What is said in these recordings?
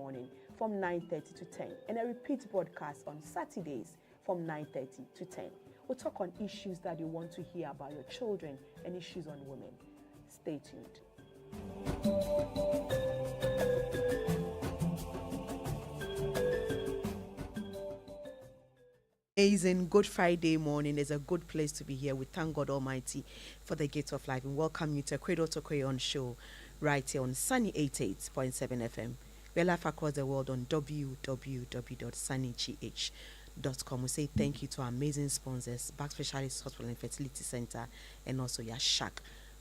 morning from 9:30 to 10 and a repeat broadcast on Saturdays from 9:30 to 10. We'll talk on issues that you want to hear about your children and issues on women. Stay tuned. Amazing Good Friday morning is a good place to be here. We thank God Almighty for the gift of life and welcome you to Cradle to Crayon Show right here on Sunny 88.7 FM. We're live across the world on www.sunnygh.com. We say thank you to our amazing sponsors, Back Specialist Hospital and Fertility Center, and also Yashak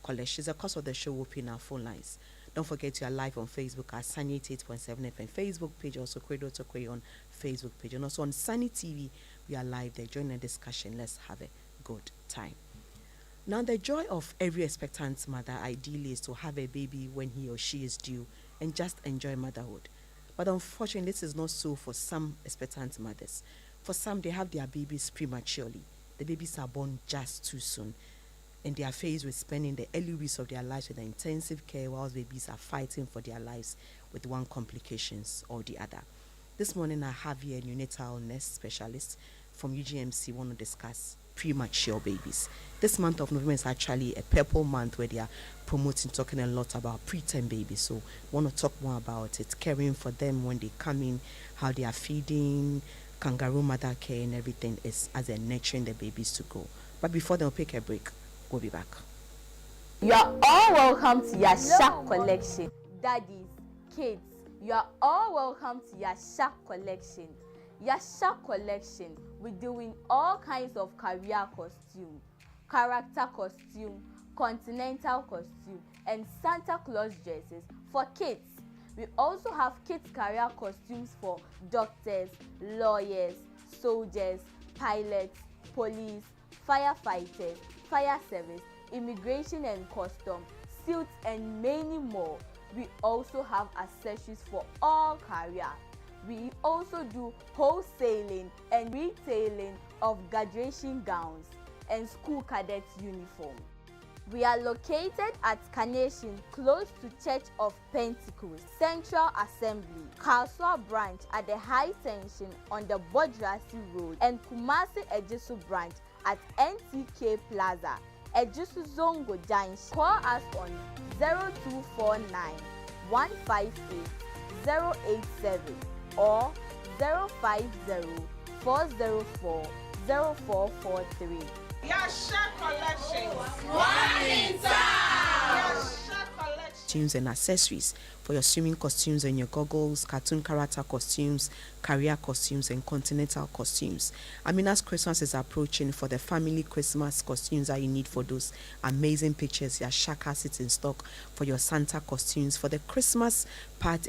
Collection. The course of the show will open our phone lines. Don't forget you are live on Facebook at Sunny 88.7 FM Facebook page, also Cradle to Crayon Facebook page, and also on Sunny TV. We are live there. Join the discussion. Let's have a good time. Now, the joy of every expectant mother ideally is to have a baby when he or she is due and just enjoy motherhood. But unfortunately, this is not so for some expectant mothers. For some, they have their babies prematurely. The babies are born just too soon, and they are faced with spending the early weeks of their lives with intensive care whilst babies are fighting for their lives with one complications or the other. This morning, I have here a neonatal nurse specialist from UGMC. Want to discuss premature babies. This month of November is actually a purple month where they are promoting, talking a lot about preterm babies. So, want to talk more about it, caring for them when they come in, how they are feeding, kangaroo mother care, and everything is as they're nurturing the babies to go. But before they'll take a break, we'll be back. You are all welcome to Yashak Collection. Daddies, kids, you are all welcome to Yashak Collection. Yashak Collection, we're doing all kinds of career costume, character costume, continental costume, and Santa Claus dresses for kids. We also have kids career costumes for doctors, lawyers, soldiers, pilots, police, firefighters, fire service, immigration and custom, suits, and many more. We also have accessories for all career. We also do wholesaling and retailing of graduation gowns and school cadet uniform. We are located at Carnation, close to Church of Pentecost, Central Assembly, Kaswa branch at the High Tension on the Bodrasi Road, and Kumasi Ejisu branch at NTK Plaza, Ejisu Zongo Junction. Call us on 0249 158 087 or 050-404-0443. Yashak Collection. One in town. Costumes and accessories for your swimming costumes and your goggles, cartoon character costumes, career costumes, and continental costumes. I mean, as Christmas is approaching, for the family Christmas costumes that you need for those amazing pictures, Yashak has it in stock for your Santa costumes, for the Christmas part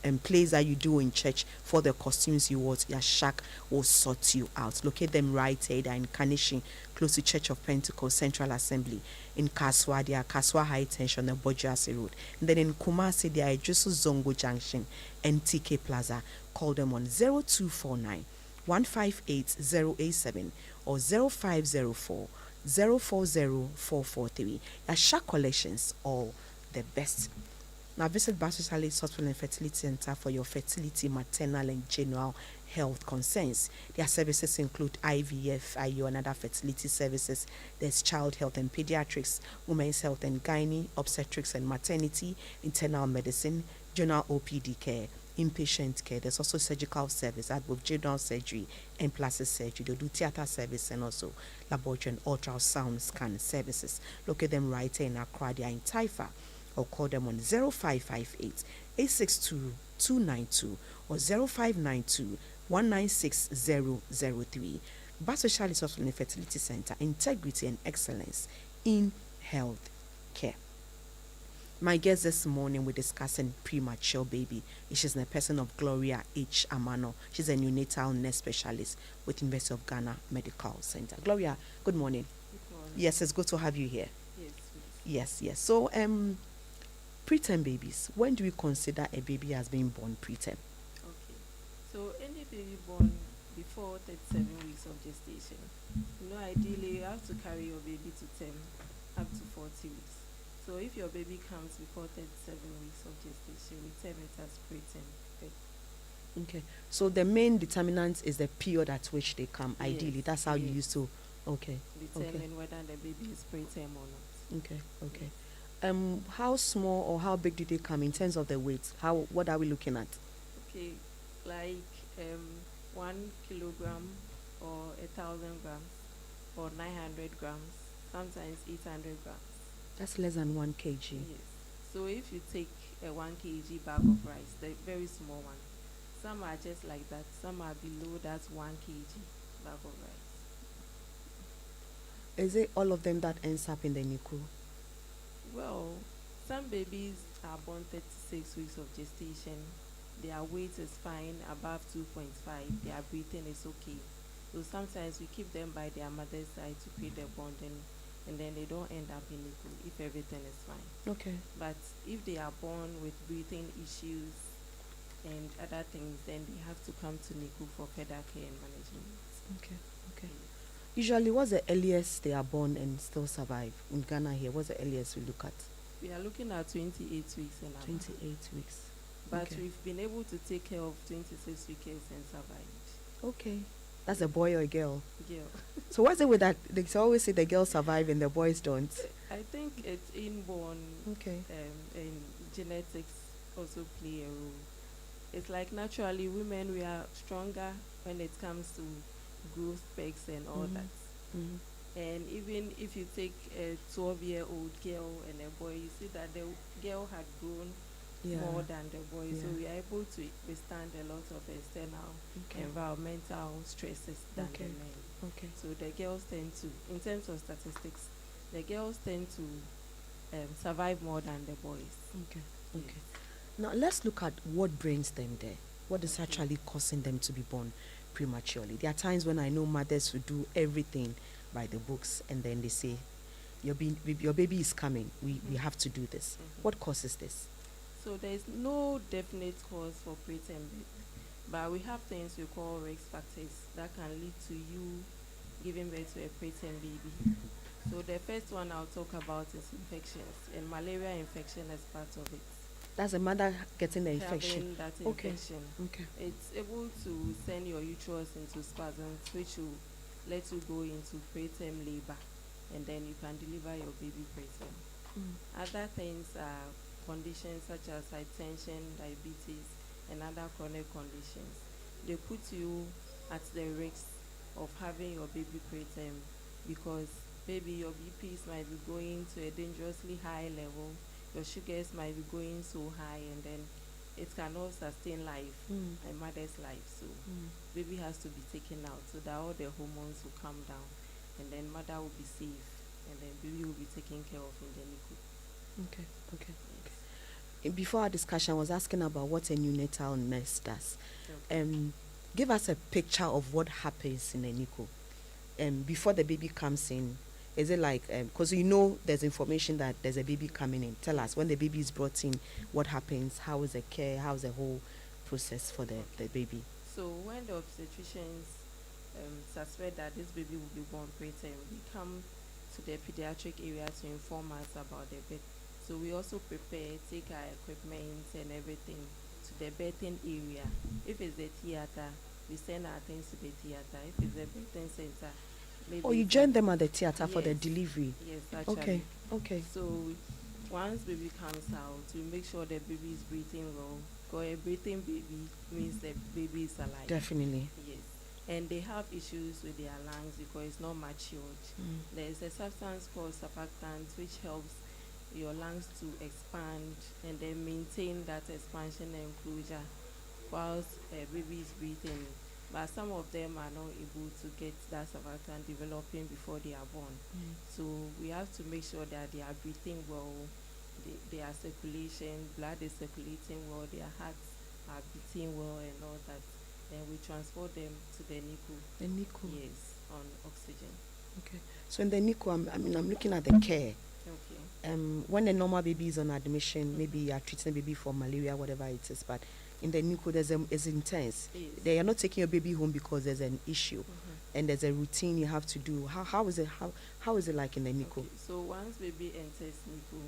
and plays that you do in church, for the costumes you want, Yashak will sort you out. Locate them right here in Carnation, close to Church of Pentecost, Central Assembly. In Kaswa, they are Kaswa High Tension on Bodrasi Road. And then in Kumasi, they are Ejisu Zongo Junction, NTK Plaza. Call them on 0249 158 087 or 0504 040 443. Yashak Collections, all the best. Now visit Back Specialist Hospital and Fertility Center for your fertility, maternal and general health concerns. Their services include IVF, IU, and other fertility services. There's child health and pediatrics, women's health and gynae, obstetrics and maternity, internal medicine, general OPD care, inpatient care. There's also surgical service at both general surgery and plastic surgery. They do theater service and also laboratory and ultrasound scan services. Locate them right here in Accra. They are in Taifa. Or call them on 0558 862 292 or 0592 196 003. Bath Specialist Hospital and Fertility Center, integrity and excellence in health care. My guest this morning, we're discussing premature baby. She's in the person of Gloria H. Amano. She's a neonatal nurse specialist with University of Ghana Medical Center. Gloria, good morning. Good morning. Yes, it's good to have you here. Yes, Yes. So, preterm babies, when do we consider a baby has been born preterm? Okay. So any baby born before 37 weeks of gestation, ideally you have to carry your baby to term up to 40 weeks. So if your baby comes before 37 weeks of gestation, we term it as preterm. The Okay. So the main determinant is the period at which they come. Yes, Ideally, that's how you yes. used to. Okay. Determine whether the baby is preterm or not. Okay. Okay. How small or how big do they come in terms of the weight? What are we looking at? Okay, like 1 kilogram or 1,000 grams or 900 grams, sometimes 800 grams. That's less than 1 kg. Yes. So if you take a 1 kg bag of rice, the very small one, some are just like that, some are below that 1 kg bag of rice. Is it all of them that ends up in the NICU? Well, some babies are born 36 weeks of gestation. Their weight is fine, above 2.5. Their breathing is okay. So sometimes we keep them by their mother's side to create the bonding, and then they don't end up in NICU if everything is fine. Okay. But if they are born with breathing issues and other things, then they have to come to NICU for further care and management. Okay. Okay. Usually, what's the earliest they are born and still survive in Ghana here? What's the earliest we look at? We are looking at 28 weeks and above. 28 weeks. But Okay. we've been able to take care of 26 weeks and survived. Okay. That's a boy or a girl? Girl. So what's it with that? They always say the girls survive and the boys don't. I think it's inborn. Okay. And genetics also play a role. It's like naturally women, we are stronger when it comes to growth specs and all Mhm. that. Mhm. And even if you take a 12-year-old girl and a boy, you see that the girl had grown Yeah. more than the boy. So Yeah. we are able to withstand a lot of external Okay. environmental stresses than Okay. the men. Okay. So the girls tend to, in terms of statistics, the girls tend to survive more than the boys. Okay. Yes. Okay. Now let's look at what brings them there. What is Okay. actually causing them to be born prematurely? There are times when I know mothers who do everything by the books, and then they say, your baby is coming. We have to do this. Mhm. What causes this? So there is no definite cause for preterm birth, but we have things we call risk factors that can lead to you giving birth to a preterm baby. So the first one I'll talk about is infections, and malaria infection is part of it. That's a mother getting the infection. Having that Okay. infection, Okay. it's able to send your uterus into spasms, which will let you go into preterm labor, and then you can deliver your baby preterm. Other things are conditions such as hypertension, diabetes, and other chronic conditions. They put you at the risk of having your baby preterm because maybe your BPs might be going to a dangerously high level, your sugars might be going so high, and then it cannot sustain life, a mother's life. So baby has to be taken out so that all the hormones will come down, and then mother will be safe, and then baby will be taken care of in the NICU. Okay. Okay. Yes. Before our discussion, I was asking about what a neonatal nurse does. Okay. Give us a picture of what happens in a NICU. Before the baby comes in, is it like, because there's information that there's a baby coming in. Tell us, when the baby is brought in, what happens? How is the care? How is the whole process for the baby? So when the obstetricians suspect that this baby will be born preterm, we come to the pediatric area to inform us about the birth. So we also prepare, take our equipment and everything to the birthing area. If it's the theater, we send our things to the theater. If it's the birthing center, maybe Oh, you join them at the theater for the Yes. delivery? Yes, actually. Okay. Okay. So once baby comes out, we make sure the baby is breathing well. Because a breathing baby means the baby is alive. Definitely. Yes. And they have issues with their lungs because it's not matured. There's a substance called surfactant which helps your lungs to expand and then maintain that expansion and closure whilst a baby is breathing. But some of them are not able to get that surfactant developing before they are born. So we have to make sure that they are breathing well, their circulation, blood is circulating well, their hearts are beating well and all that. Then we transport them to the NICU. The NICU. Yes, on oxygen. Okay. So in the NICU, I'm looking at the care. Okay. When a normal baby is on admission, maybe you are treating the baby for malaria, whatever it is, but in the NICU, it's intense. Yes. They are not taking your baby home because there's an issue, and there's a routine you have to do. How is it like in the NICU? Okay. So once baby enters NICU,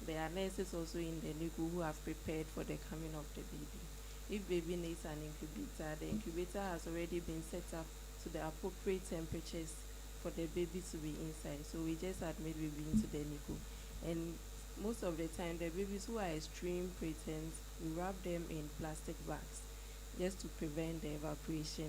there are nurses also in the NICU who have prepared for the coming of the baby. If baby needs an incubator, the incubator has already been set up to the appropriate temperatures for the baby to be inside. So we just admit baby into the NICU. And most of the time, the babies who are extreme preterms, we wrap them in plastic bags just to prevent the evaporation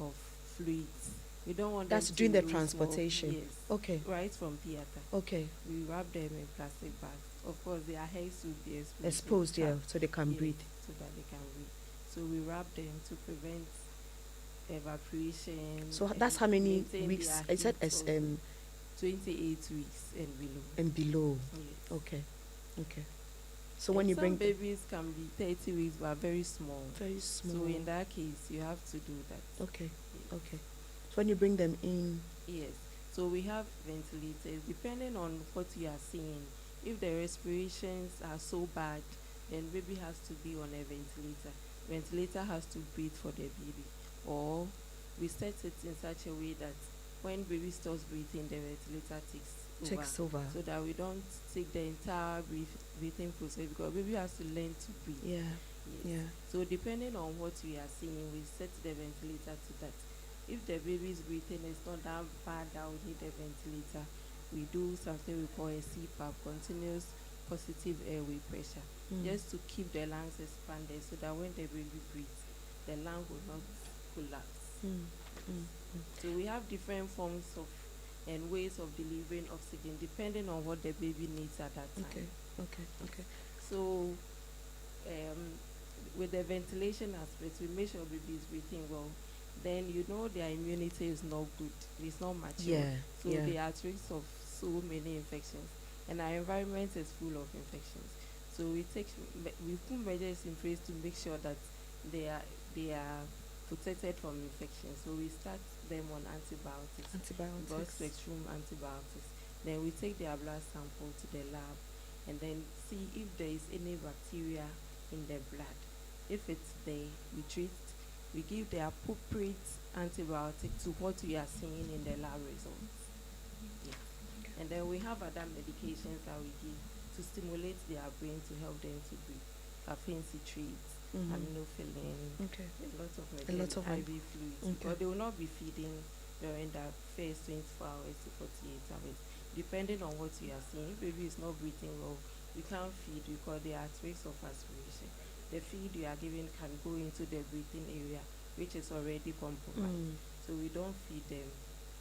of fluids. We don't want That's them to during the lose transportation. Yes. Okay. Right from theater. Okay. We wrap them in plastic bags. Of course, their heads will be exposed. Exposed, yeah, so they can Yes, breathe. so that they can breathe. So we wrap them to prevent evaporation. So that's how many maintain weeks? their I said heat as also. 28 weeks and below. and below. Yes. Okay. Okay. So when you bring some babies can be 30 weeks but very small. very small. So in that case, you have to do that. Okay. Yes. Okay. So when you bring them in, Yes. So we have ventilators depending on what you are seeing. If the respirations are so bad, then baby has to be on a ventilator. Ventilator has to breathe for the baby, or we set it in such a way that when baby stops breathing, the ventilator takes over. so that we don't take the entire breathing process, because baby has to learn to breathe. Yeah. Yes. Yeah. So depending on what we are seeing, we set the ventilator to that. If the baby's breathing is not that bad that we need a ventilator, we do something we call a CPAP, continuous positive airway pressure, just to keep the lungs expanded so that when the baby breathes, the lung will not collapse. So we have different forms of and ways of delivering oxygen depending on what the baby needs at that time. Okay. Okay. Okay. So with the ventilation aspect, we make sure baby is breathing well. Then you know their immunity is not good. It's not mature. Yeah. So Yeah. they are at risk of so many infections. And our environment is full of infections. So we put measures in place to make sure that they are protected from infections. So we start them on antibiotics. Broad spectrum antibiotics. Then we take their blood sample to the lab and then see if there is any bacteria in the blood. If it's there, we treat. We give the appropriate antibiotic to what we are seeing in the lab results. Yeah. And then we have other medications that we give to stimulate their brain to help them to breathe. Caffeine citrate, aminophylline, Okay. a A lot lot of of IV fluids. Okay. But they will not be feeding during the first 24 hours to 48 hours, depending on what you are seeing. If baby is not breathing well, we can't feed because they are at risk of aspiration. The feed you are giving can go into the breathing area, which is already compromised. So we don't feed them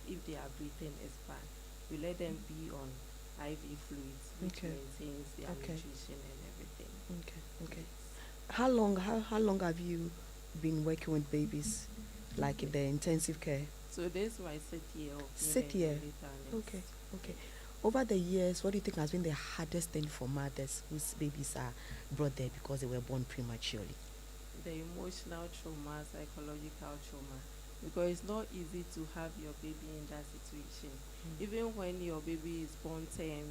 if their breathing is bad. We let them be on IV fluids, which Okay. maintains their Okay. nutrition and everything. Okay. Okay. How long have you been working with babies, like in the intensive care? So this is my 6th year of being Sixth a year. ventilator nurse. Okay. Okay. Over the years, what do you think has been the hardest thing for mothers whose babies are brought there because they were born prematurely? The emotional trauma, psychological trauma, because it's not easy to have your baby in that situation. Even when your baby is born term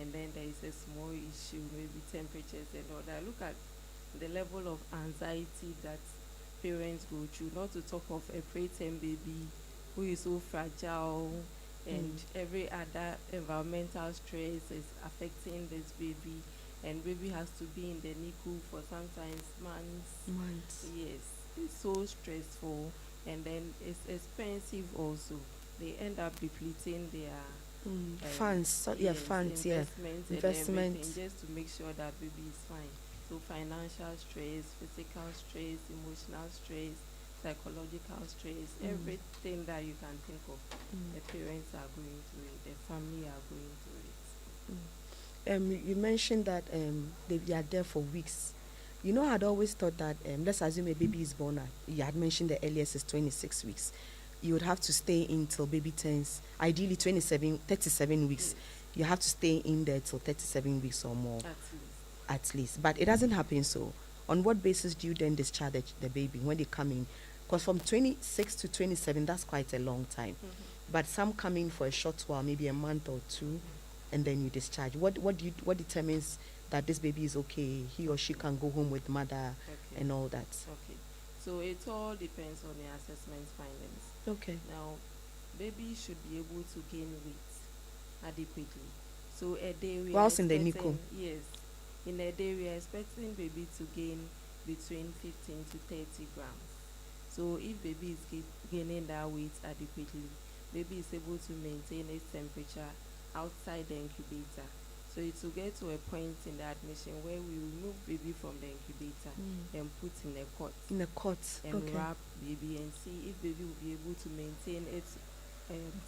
and then there is a small issue, maybe temperatures and all that, look at the level of anxiety that parents go through, not to talk of a preterm baby who is so fragile, and every other environmental stress is affecting this baby, and baby has to be in the NICU for sometimes months. Yes, it's so stressful, and then it's expensive also. They end up depleting their Funds, funds, investments and investment. everything, just to make sure that baby is fine. So financial stress, physical stress, emotional stress, psychological stress, everything that you can think of, the parents are going through it, the family are going through it. You mentioned that they are there for weeks. You know, I'd always thought that let's assume a baby is born at, you had mentioned the earliest is 26 weeks. You would have to stay in till baby turns, ideally 37 weeks. You have to stay in there till 37 weeks or more. At least. But it doesn't happen so. On what basis do you then discharge the baby when they come in? Because from 26 to 27, that's quite a long time. But some come in for a short while, maybe a month or two, and then you discharge. What determines that this baby is okay, he or she can go home with mother and all that? Okay. So it all depends on the assessment findings. Okay. Now, baby should be able to gain weight adequately. So a day we Whilst are in the expecting, NICU? yes, in a day we are expecting baby to gain between 15 to 30 grams. So if baby is gaining that weight adequately, baby is able to maintain its temperature outside the incubator. So it will get to a point in the admission where we remove baby from the incubator and put in a cot. In a cot. And Okay. wrap baby and see if baby will be able to maintain its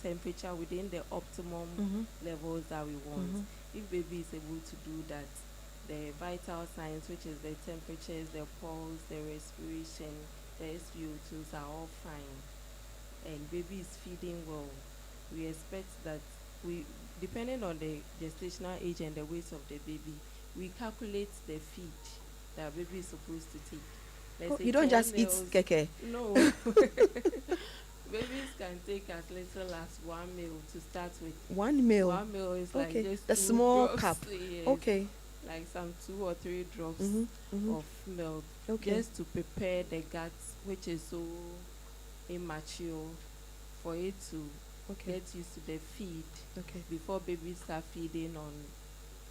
temperature within the optimum levels that we want. If baby is able to do that, the vital signs, which is the temperatures, the pulse, the respiration, the SpO2s are all fine, and baby is feeding well, we expect that depending on the gestational age and the weight of the baby, we calculate the feed that baby is supposed to take. Let's say You don't 10 just eat meals. keke. No. Babies can take as little as 1 meal to start with. 1 meal. 1 meal is like Okay. just The 2 small drops, cup. yes, Okay. like some 2 or 3 drops of milk, Okay. just to prepare the gut, which is so immature, for it to Okay. get used to the feed Okay. before babies start feeding on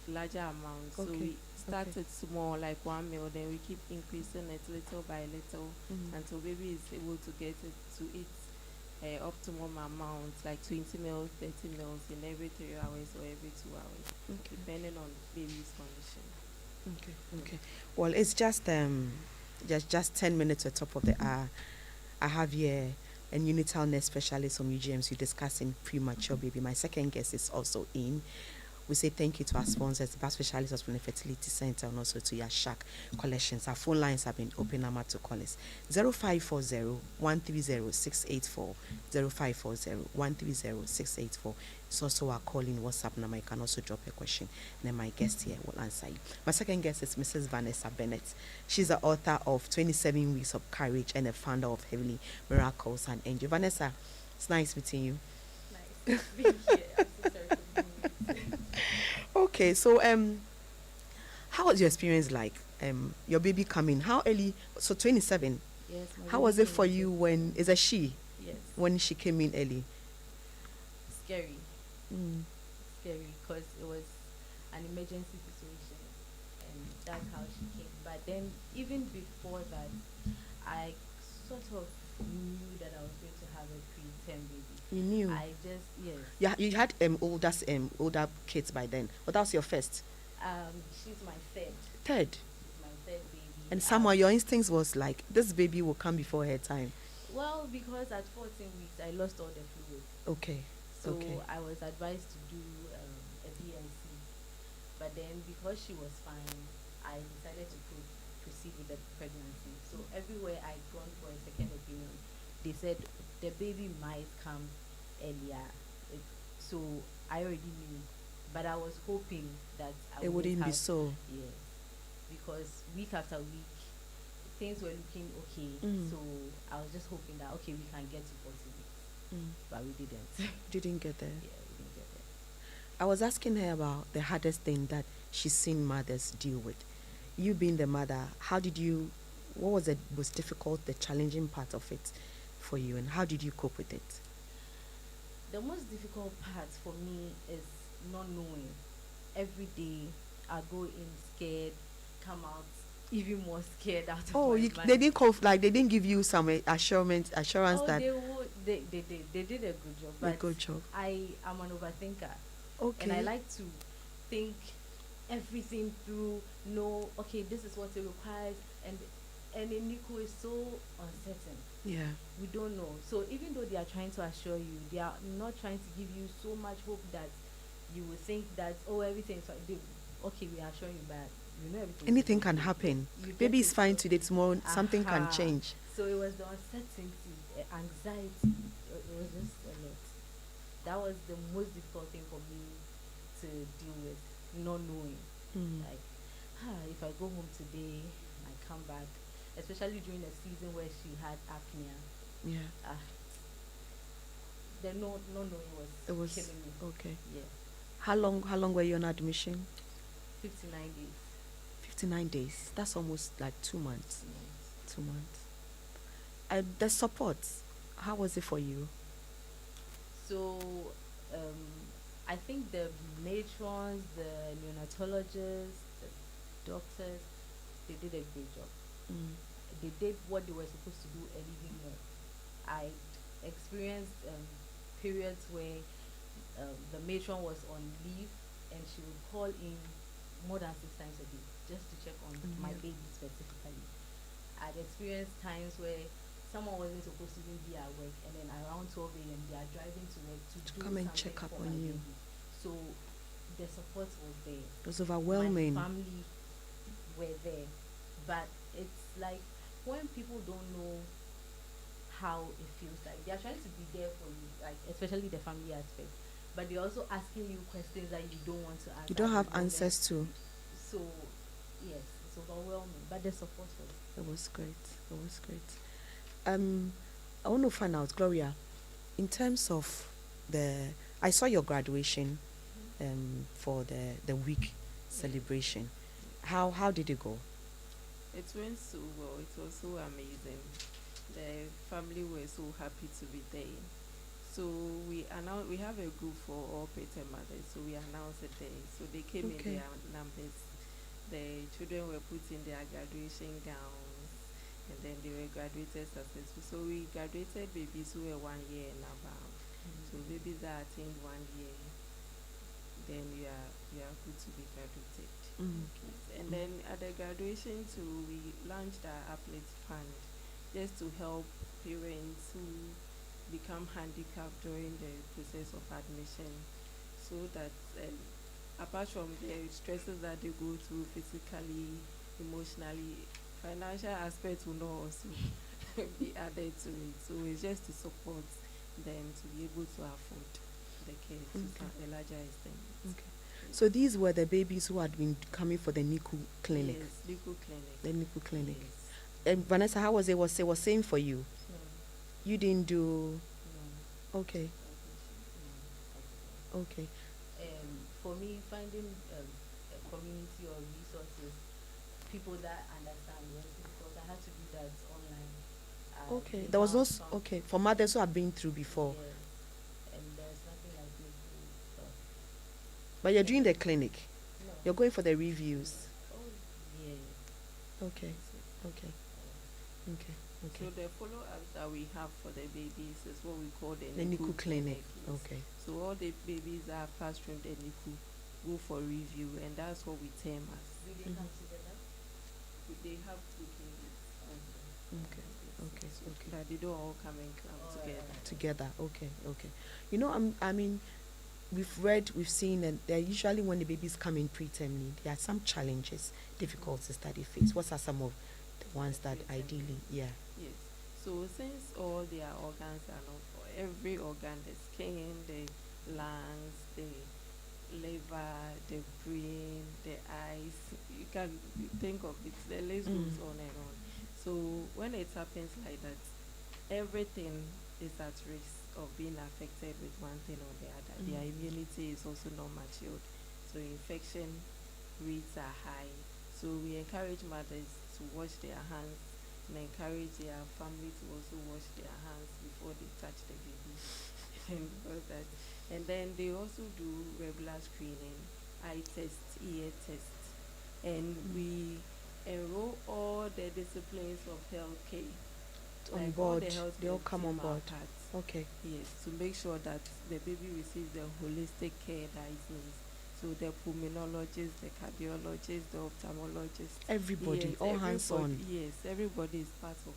larger amounts. So Okay, we started okay. small, like 1 meal, then we keep increasing it little by little until baby is able to get it to its optimum amount, like 20 mils, 30 mils in every 3 hours or every 2 hours, Okay. depending on baby's condition. Okay. Okay. Well, it's just 10 minutes at top of the hour. I have here a neonatal nurse specialist from UGMC discussing premature baby. My second guest is also in. We say thank you to our sponsors, the Birth Specialist Hospital and Fertility Center, and also to Yashak Collections. Our phone lines have been open number to call us 0540-130-684, 0540-130-684. It's also our calling WhatsApp number. You can also drop a question, and then my guest here will answer you. My second guest is Mrs. Vanessa Bennett. She's the author of 27 Weeks of Courage and the founder of Heavenly Miracles and Angel. Vanessa, it's nice meeting you. Nice being here. I'm so sorry for being late. Okay, so how was your experience like? Your baby coming, how early? So 27. Yes. How was it for you when is a she Yes. when she came in early? Scary. Scary because it was an emergency situation, and that's how she came. But then even before that, I sort of knew that I was going to have a preterm baby. You knew. I just Yeah, you had older kids by then. But that was your first. she's my third. Third. She's my third baby. And somehow your instincts was like this baby will come before her time. Well, because at 14 weeks I lost all the fluid, Okay. so Okay. I was advised to do a BNC. But then because she was fine, I decided to proceed with the pregnancy. So everywhere I'd gone for a second opinion, they said the baby might come earlier. So I already knew, but I was hoping that I It wouldn't be have, so. yes, because week after week things were looking okay. So I was just hoping that okay, we can get to 40 weeks, but we didn't. Didn't get there. Yeah, we didn't get there. I was asking her about the hardest thing that she's seen mothers deal with. You being the mother, what was the most difficult, the challenging part of it for you, and how did you cope with it? The most difficult part for me is not knowing. Every day I go in scared, come out even more scared out of my mind. They didn't give you some assurance Oh, that they would. They did a good job. a But good job. I am an overthinker, Okay. and I like to think everything through. Know, okay, this is what it requires, and in Nico is so uncertain. Yeah. We don't know. So even though they are trying to assure you, they are not trying to give you so much hope that you will think that everything is fine. Okay, we are assuring you, but you know everything. Anything can happen. You Baby get is it. fine today, tomorrow something can Aha. change. So it was the uncertainty, anxiety. It was just a lot. That was the most difficult thing for me to deal with, not knowing. Like, if I go home today, I come back, especially during the season where she had apnea. Yeah. The not knowing It was killing me. okay. Yeah, How long were you on admission? 59 days. 59 days. That's almost like 2 months. Yes. 2 months. The support, how was it for you? So, I think the matrons, the neonatologists, the doctors, they did a great job. They did what they were supposed to do and even more. I experienced periods where the matron was on leave and she would call in more than 6 times a day just to check on my baby specifically. I'd experienced times where someone wasn't supposed to even be at work, and then around 12 a.m. they are driving to work to do come and something check up for on my you. baby. So the support was there. It was overwhelming. My family were there, but it's like when people don't know how it feels like, they are trying to be there for you, like especially the family aspect, but they're also asking you questions that you don't want to answer. You don't at have the moment. answers to. So yes, it's overwhelming, but the support was It was great. It was great. I want to find out, Gloria, in terms of I saw your graduation for the week celebration. How did it go? It went so well. It was so amazing. The family were so happy to be there. So we have a group for all preterm mothers. So we announced it there. So they came in their numbers. The children were put in their graduation gowns, and then they were graduated successful. So we graduated babies who were 1 year and above. So babies that attained 1 year, then you are good to be graduated. And then at the graduation too, we launched our Uplift Fund just to help parents who become handicapped during the process of admission, so that apart from the stresses that they go through physically, emotionally, financial aspects will not also be added to it. So it's just to support them to be able to afford the care to a larger extent. Okay. So these were the babies who had been coming for the NICU clinic. Yes, NICU clinic. The NICU clinic. Yes. And Vanessa, how was it? Was same for you? no, You didn't do. no, Okay. no. Okay. For me, finding a community or resources, people that understand was difficult. I had to do that online. Okay. We There was no. found some- Okay. For mothers who have been through before, Yes, and there's nothing like this. but you're doing the clinic. No. You're going for the reviews. Oh, yeah. Okay. Okay. Okay. So Okay. the follow-up that we have for the babies is what we call the The NICU clinic. yes. Okay. So all the babies that are fast-trained at NICU go for review, and that's what we term as. Do they come together? They have 2 clinics. Okay. Okay. Okay. That they don't all come and club Oh, together. Together. Okay. Okay. You know, I mean, we've seen, and they're usually when the babies come in preterm, there are some challenges, difficulties that they face. What are some of the ones that ideally, Yes. So since all their organs are not for every organ, the skin, the lungs, the liver, the brain, the eyes, you can think of it. The list goes on and on. So when it happens like that, everything is at risk of being affected with one thing or the other. Their immunity is also not matured. So infection rates are high. So we encourage mothers to wash their hands and encourage their family to also wash their hands before they touch the baby. and all that. And then they also do regular screening, eye test, ear test, and we enroll all the disciplines of healthcare. on Like all board, the health they all come on team are board. part. Okay. Yes, to make sure that the baby receives the holistic care that it needs. So the pulmonologist, the cardiologist, the ophthalmologist, Everybody, yes, all hands on. Yes, everybody is part of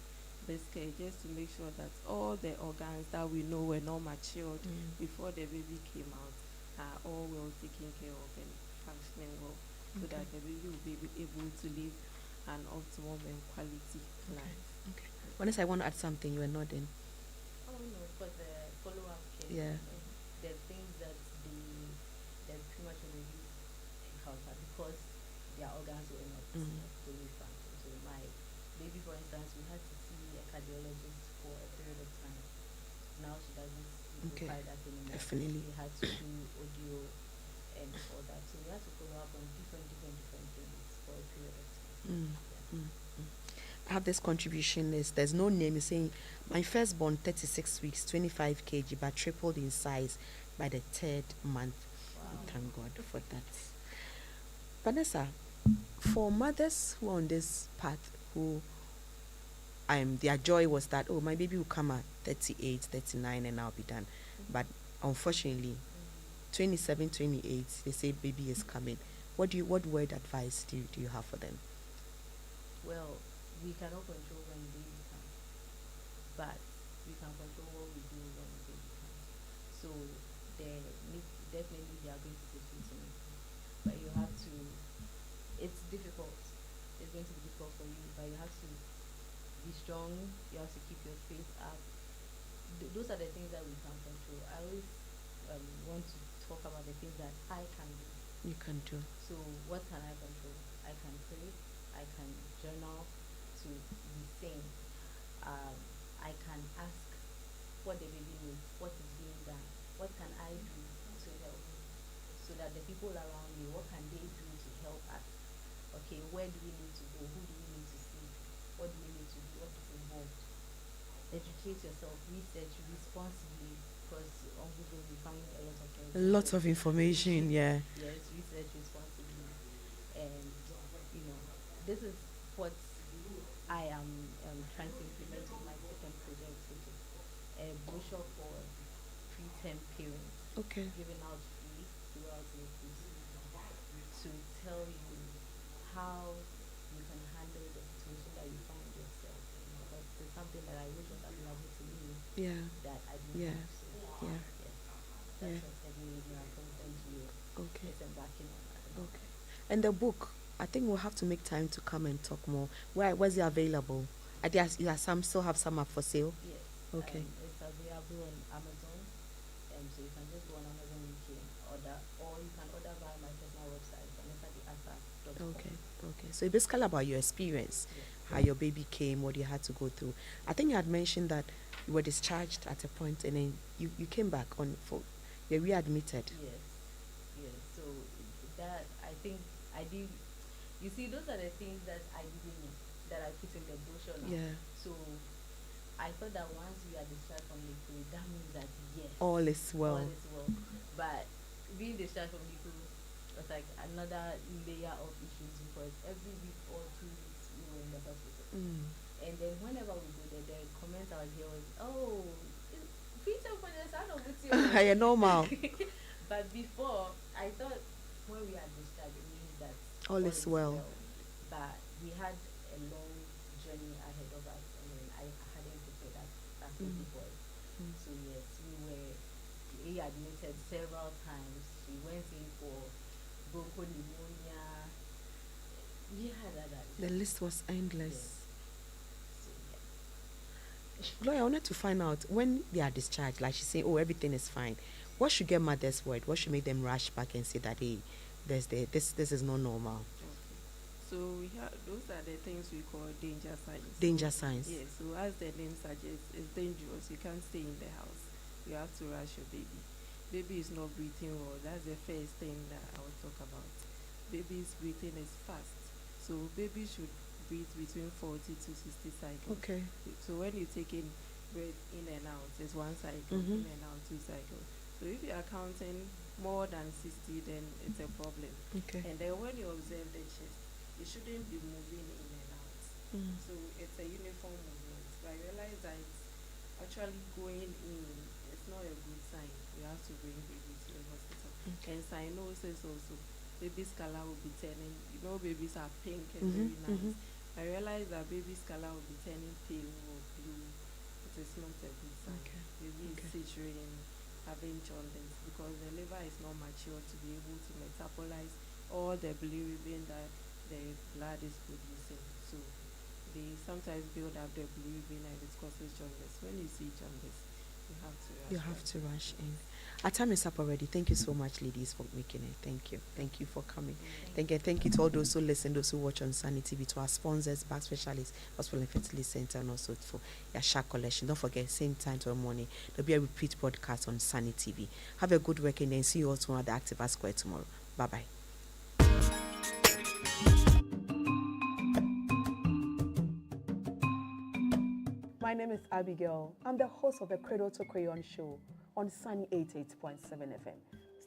this care, just to make sure that all the organs that we know were not matured before the baby came out are all well taken care of and functioning well, so that the baby will be able to live an optimum and quality life. Okay. Vanessa, I want to add something. You were nodding. Oh no, for the follow-up care. Yeah. The things that the premature babies encounter because their organs were not fully functioning. So my baby, for instance, we had to see a cardiologist for a period of time. Now she doesn't Okay. require that anymore. Definitely. We had to do audio and all that. So we had to follow up on different things for a period of time. I have this contribution list. There's no name. It's saying my firstborn 36 weeks, 25 kg, but tripled in size by the 3rd month. Wow. Thank God for that. Vanessa, for mothers who are on this path, who their joy was that, oh, my baby will come at 38, 39, and I'll be done. But unfortunately, 27, 28, they say baby is coming. What word advice do you have for them? Well, we cannot control when the baby comes, but we can control what we do when the baby comes. So definitely they are going to take you to me, but you have to. It's difficult. It's going to be difficult for you, but you have to be strong. You have to keep your faith up. Those are the things that we can control. I always want to talk about the things that I can do. You can do. So what can I control? I can pray. I can journal to be sane. I can ask what the baby needs, what is being done, what can I do to help, so that the people around me, what can they do to help us? Okay, where do we need to go? Who do we need to see? What do we need to do? What is involved? Educate yourself, research responsibly, because on Google we find a lot of things. Lots of information, yeah. Yes, research responsibly, and this is what I am trying to implement with my second project, which is a brochure for preterm parents. Okay. Given out free throughout the to tell you how you can handle the situation that you find yourself in. Because it's something that I wish was available to me Yeah. that I didn't Yeah. have. So, Yeah. That's Yeah. what every day I told them to you. Okay. It's embarking on that. Okay. And the book, I think we'll have to make time to come and talk more. Where's it available? I guess some still have some up for sale. Yes. Okay. It's available on Amazon, so you can just go on Amazon UK order, or you can order via my personal website, vanessatheasa.com. Okay. So it's basically about your experience, Yes. how your baby came, what you had to go through. I think you had mentioned that you were discharged at a point, and then you came back you're readmitted. Yes. So that I think I did. You see, those are the things that I didn't know that I put in the brochure now. Yeah. So I thought that once we are discharged from Liku, that means that yes, All is well. all is well. But being discharged from Liku was like another layer of issues, because every week or 2 weeks we were in the hospital. And then whenever we go there, the comment I would hear was, "Oh, Peter for the son of with you." Yeah, normal. But before, I thought when we are discharged, it means that All is well. But we had a long journey ahead of us, and then I hadn't prepared us as baby boys. So yes, we admitted several times. We went in for broncho pneumonia. We had other The issues. list was endless. Yes. So yeah. Gloria, I wanted to find out when they are discharged, like she say, oh, everything is fine. What should get mothers worried? What should make them rush back and say that, hey, this is not normal? Okay. So those are the things we call danger signs. Danger signs. Yes. So as the name suggests, it's dangerous. You can't stay in the house. You have to rush your baby. Baby is not breathing well. That's the first thing that I will talk about. Baby's breathing is fast. So baby should breathe between 40 to 60 cycles. Okay. So when you take in breath in and out, it's 1 cycle, in and out 2 cycles. So if you are counting more than 60, then it's a problem. Okay. And then when you observe the chest, it shouldn't be moving in and out. So it's a uniform movement. But I realize that it's actually going in. It's not a good sign. You have to bring baby to the hospital. And cyanosis also. Baby's color will be turning. Babies are pink and very nice. I realize that baby's color will be turning pale or blue. It is not a good sign. Okay. Baby is situating, having jaundice, because the liver is not mature to be able to metabolize all the bilirubin that the blood is producing. So they sometimes build up the bilirubin and it causes jaundice. When you see jaundice, you have to rush in. Our time is up already. Thank you so much, ladies, for making it. Thank you. Thank you for coming. Thank you to all those who listen, those who watch on Sunny TV, to our sponsors, Back Specialists, Hospital and Fertility Center, and also for Yasha Collection. Don't forget, same time tomorrow morning, there'll be a repeat broadcast on Sunny TV. Have a good weekend and see you all tomorrow at the Activa Square tomorrow. Bye-bye. My name is Abigail. I'm the host of the Cradle to Crayon Show on Sunny 88.7 FM.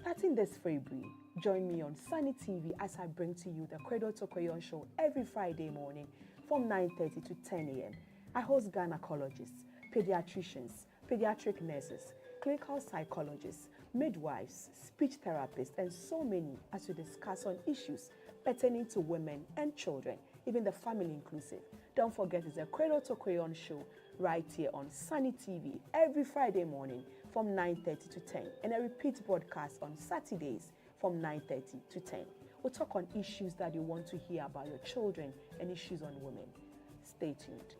Starting this February, join me on Sunny TV as I bring to you the Cradle to Crayon Show every Friday morning from 9:30 to 10 a.m. I host gynecologists, pediatricians, pediatric nurses, clinical psychologists, midwives, speech therapists, and so many as we discuss on issues pertaining to women and children, even the family inclusive. Don't forget, it's a Cradle to Crayon show right here on Sunny TV every Friday morning from 9:30 to 10, and a repeat broadcast on Saturdays from 9:30 to 10. We'll talk on issues that you want to hear about your children and issues on women. Stay tuned.